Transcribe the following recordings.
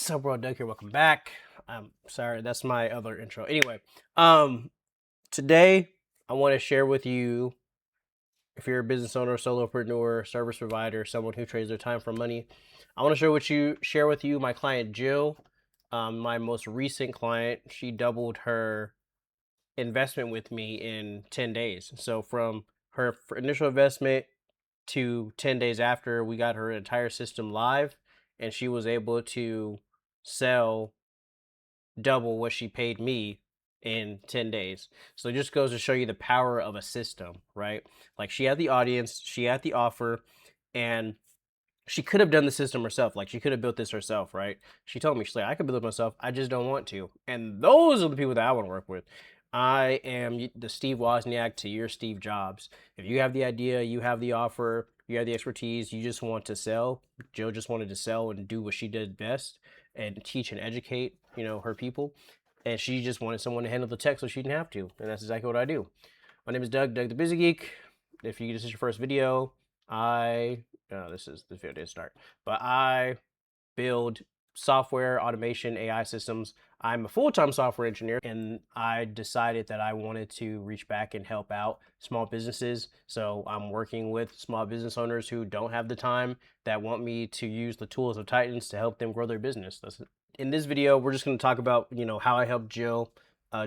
What's up, world? Doug here. Welcome back. I'm sorry, that's my other intro. Anyway, um, today I want to share with you, if you're a business owner, solopreneur, service provider, someone who trades their time for money, I want to share with you my client Jill, my most recent client. She doubled her investment with me in 10 days. So from her initial investment to 10 days after, we got her entire system live, and she was able to sell double what she paid me in 10 days. So it just goes to show you the power of a system, right? Like, she had the audience, she had the offer, and she could have done the system herself. Like, she could have built this herself, right? She told me, she's like, I could build it myself. I just don't want to. And those are the people that I want to work with. I am the Steve Wozniak to your Steve Jobs. If you have the idea, you have the offer, you have the expertise, you just want to sell. Jill just wanted to sell and do what she did best and teach and educate, her people. And she just wanted someone to handle the tech so she didn't have to. And that's exactly what I do. My name is Doug the Busigeek. If this is your first video, this video didn't start, but I build software, automation, AI systems. I'm a full-time software engineer, and I decided that I wanted to reach back and help out small businesses. So I'm working with small business owners who don't have the time, that want me to use the tools of Titans to help them grow their business. In this video, we're just going to talk about, how I helped Jill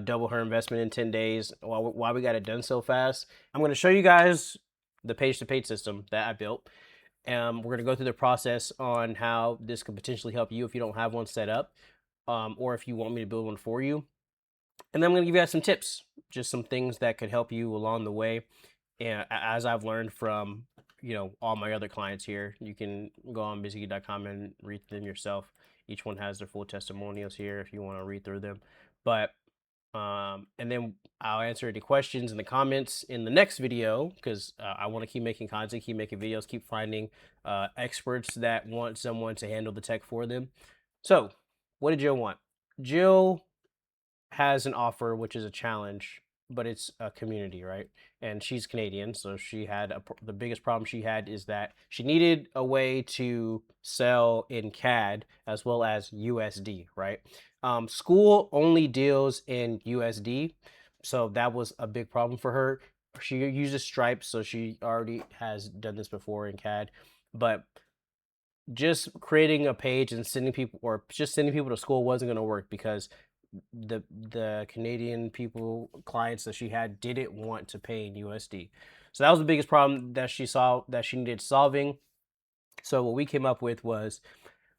double her investment in 10 days, why we got it done so fast. I'm going to show you guys the page-to-page system that I built. We're going to go through the process on how this could potentially help you if you don't have one set up, or if you want me to build one for you. And then I'm going to give you guys some tips, just some things that could help you along the way. And as I've learned from, all my other clients here, you can go on busigeek.com and read them yourself. Each one has their full testimonials here if you want to read through them. But and then I'll answer any questions in the comments in the next video, because I want to keep making content, keep making videos, keep finding experts that want someone to handle the tech for them. So what did Jill want? Jill has an offer, which is a challenge, but it's a community, right? And she's Canadian, so she had the biggest problem she had is that she needed a way to sell in CAD as well as USD, right? School only deals in USD, so that was a big problem for her. She uses Stripe, so she already has done this before in CAD, but just creating a page and sending people to school wasn't going to work, because the Canadian clients that she had didn't want to pay in USD. So that was the biggest problem that she saw that she needed solving. So what we came up with was,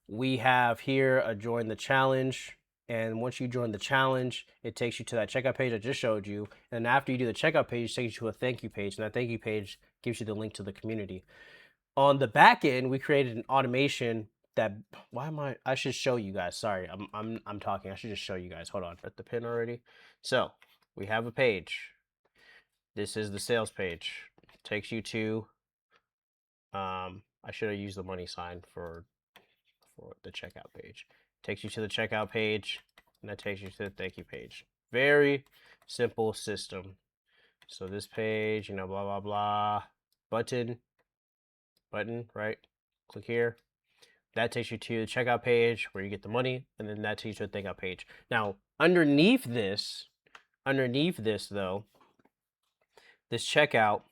we have here a join the challenge. And once you join the challenge, it takes you to that checkout page I just showed you. And after you do the checkout page, it takes you to a thank you page. And that thank you page gives you the link to the community. On the back end, we created an automation that, I should show you guys. Sorry, I'm talking. I should just show you guys. Hold on. At the pin already. So we have a page. This is the sales page. It takes you to, I should have used the money sign for the checkout page. Takes you to the checkout page, and that takes you to the thank you page. Very simple system. So this page, blah, blah, blah, button, right? Click here. That takes you to the checkout page where you get the money, and then that takes you to the thankout page. Now, underneath this though, this checkout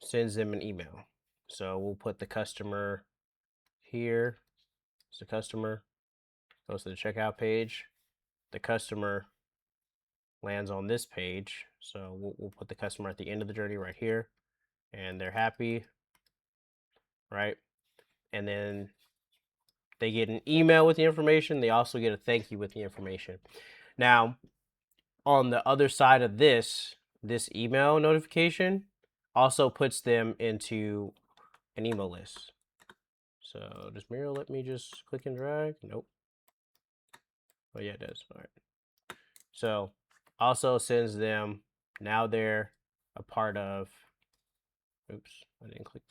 sends them an email. So we'll put the customer here. It's the customer, goes to the checkout page. The customer lands on this page. So we'll put the customer at the end of the journey right here, and they're happy, right? And then they get an email with the information. They also get a thank you with the information. Now, on the other side of this email notification also puts them into an email list. So does Miro let me just click and drag? Nope. Oh yeah, it does. All right. So also sends them, now they're a part of, oops, I didn't click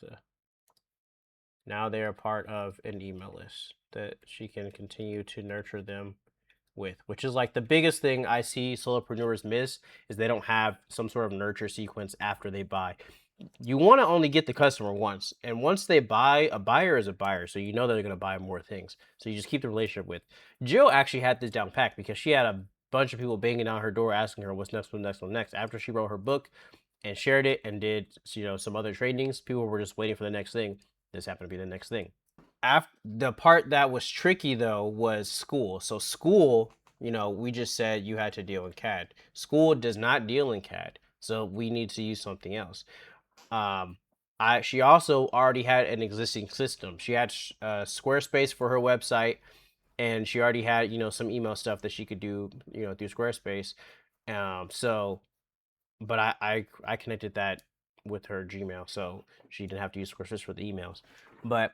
now they're a part of an email list that she can continue to nurture them with, which is like the biggest thing I see solopreneurs miss, is they don't have some sort of nurture sequence after they buy. you want to only get the customer once, and once they buy, a buyer is a buyer, so you know they're going to buy more things. So you just keep the relationship with. Jill actually had this down pat because she had a bunch of people banging on her door asking her what's next, what's next, what's next. After she wrote her book and shared it and did some other trainings, people were just waiting for the next thing. This happened to be the next thing. After the part that was tricky though was school. So school, we just said you had to deal in CAD. School does not deal in CAD, so we need to use something else. um she also already had an existing system. She had Squarespace for her website, and she already had some email stuff that she could do through Squarespace. So but I connected that with her Gmail, so she didn't have to use Squarespace for the emails. But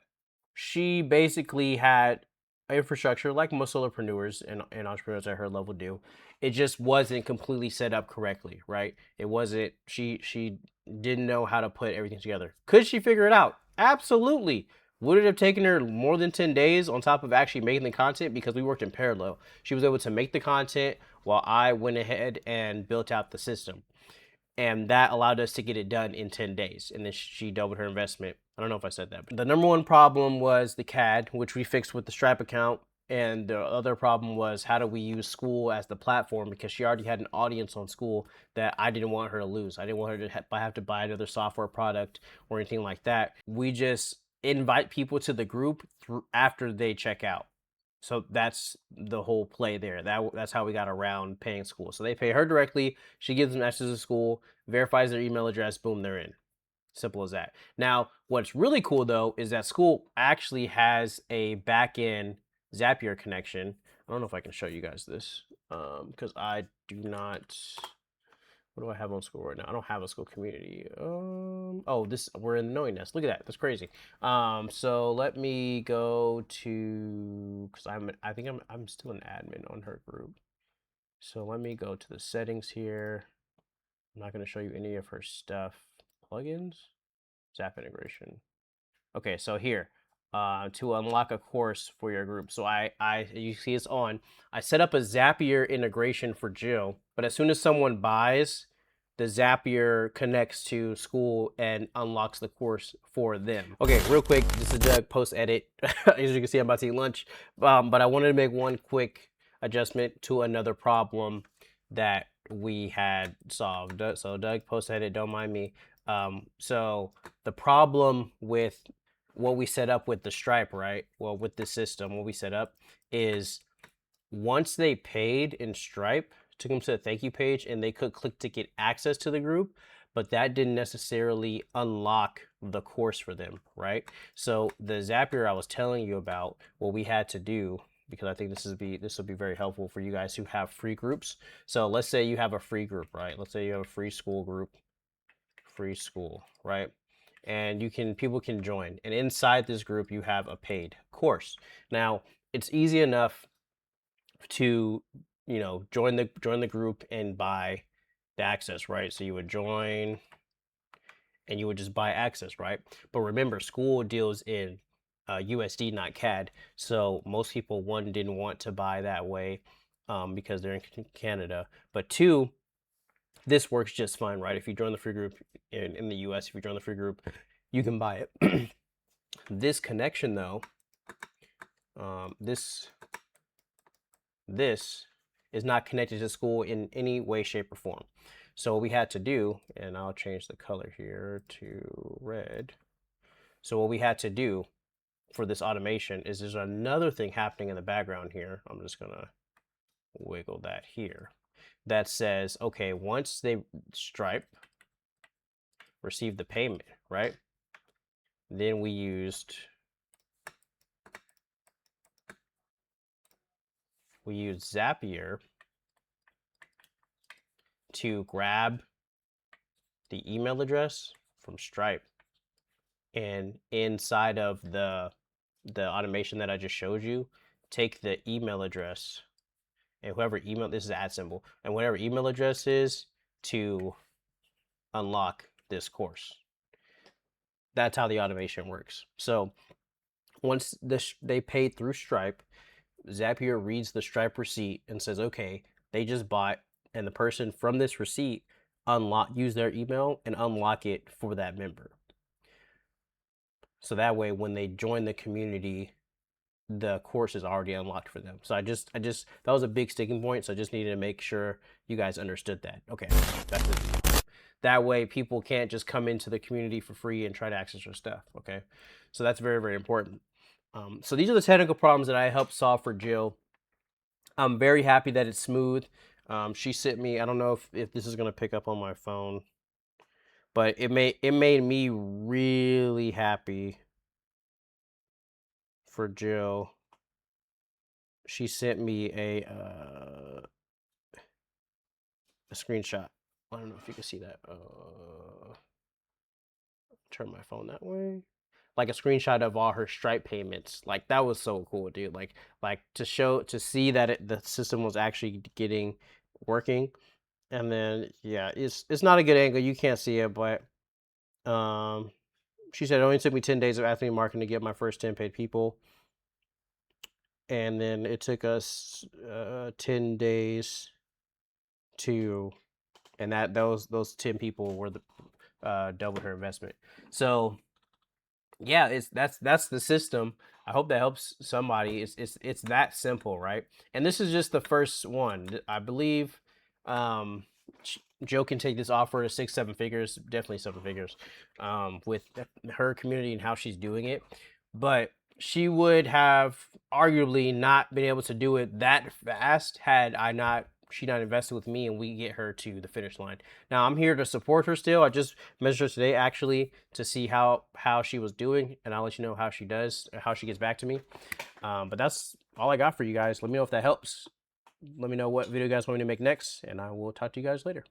she basically had infrastructure like most solopreneurs and entrepreneurs at her level do. It just wasn't completely set up correctly, right? It wasn't. She didn't know how to put everything together. Could she figure it out? Absolutely. Would it have taken her more than 10 days on top of actually making the content? Because we worked in parallel. She was able to make the content while I went ahead and built out the system, and that allowed us to get it done in 10 days. And then she doubled her investment. I don't know if I said that, but the number one problem was the CAD, which we fixed with the Stripe account. And the other problem was, how do we use School as the platform? Because she already had an audience on School that I didn't want her to lose. I didn't want her to have to buy another software product or anything like that. We just invite people to the group after they check out. So that's the whole play there. That's how we got around paying School. So they pay her directly. She gives them access to School, verifies their email address, boom, they're in. Simple as that. Now, what's really cool though is that School actually has a back-end Zapier connection. I don't know if I can show you guys this because I do not. What do I have on School right now? I don't have a School community. Oh, this, we're in the knowing nest. Look at that. That's crazy. So let me go to, because I think I'm still an admin on her group. So let me go to the settings here. I'm not going to show you any of her stuff. Plugins, Zap integration. Okay, so here, to unlock a course for your group. So you see it's on. I set up a Zapier integration for Jill, but as soon as someone buys, the Zapier connects to School and unlocks the course for them. Okay, real quick, this is Doug, post edit. As you can see, I'm about to eat lunch, but I wanted to make one quick adjustment to another problem that we had solved. So Doug, post edit, don't mind me. So the problem with what we set up with the Stripe, right? Well, with the system, what we set up is once they paid in Stripe, took them to the thank you page, and they could click to get access to the group, but that didn't necessarily unlock the course for them, right? So the Zapier I was telling you about, what we had to do, because I think this will be very helpful for you guys who have free groups. So let's say you have a free group, right? Let's say you have a free school group, free school, right? And people can join, and inside this group you have a paid course. Now it's easy enough to join the group and buy the access, right? So you would join and you would just buy access, right? But remember, School deals in USD, not CAD. So most people, one, didn't want to buy that way because they're in Canada, but two, this works just fine, right? If you join the free group in the US, if you join the free group, you can buy it. This connection though, this is not connected to School in any way, shape, or form. So what we had to do, and I'll change the color here to red. So what we had to do for this automation is there's another thing happening in the background here. I'm just gonna wiggle that here. That says, okay, once they Stripe receive the payment, right? Then we used Zapier to grab the email address from Stripe, and inside of the automation that I just showed you, take the email address, and whoever email, this is the @ symbol, and whatever email address is to unlock this course. That's how the automation works. So once they paid through Stripe, Zapier reads the Stripe receipt and says, okay, they just bought, and the person from this receipt use their email and unlock it for that member. So that way, when they join the community, the course is already unlocked for them. So that was a big sticking point. So I just needed to make sure you guys understood that. Okay, that's it. That way, people can't just come into the community for free and try to access your stuff. Okay, so that's very, very important. So these are the technical problems that I helped solve for Jill. I'm very happy that it's smooth. She sent me. I don't know if this is gonna pick up on my phone, but it made me really happy for Jill. She sent me a screenshot. I don't know if you can see that. Turn my phone that way. Like a screenshot of all her Stripe payments. Like that was so cool, dude. Like to see that the system was actually getting working. And then yeah, it's not a good angle. You can't see it, but she said it only took me 10 days of affiliate marketing to get my first 10 paid people. And then it took us 10 days to, and those 10 people were the doubled her investment. So yeah, that's the system. I hope that helps somebody. It's that simple, right? And this is just the first one. I believe Joe can take this offer to 6, 7 figures, definitely 7 figures, with her community and how she's doing it. But she would have arguably not been able to do it that fast had she not invested with me and we get her to the finish line. Now I'm here to support her still. I just measured her today actually to see how she was doing, and I'll let you know how she does, how she gets back to me. But that's all I got for you guys. Let me know if that helps. Let me know what video you guys want me to make next, and I will talk to you guys later.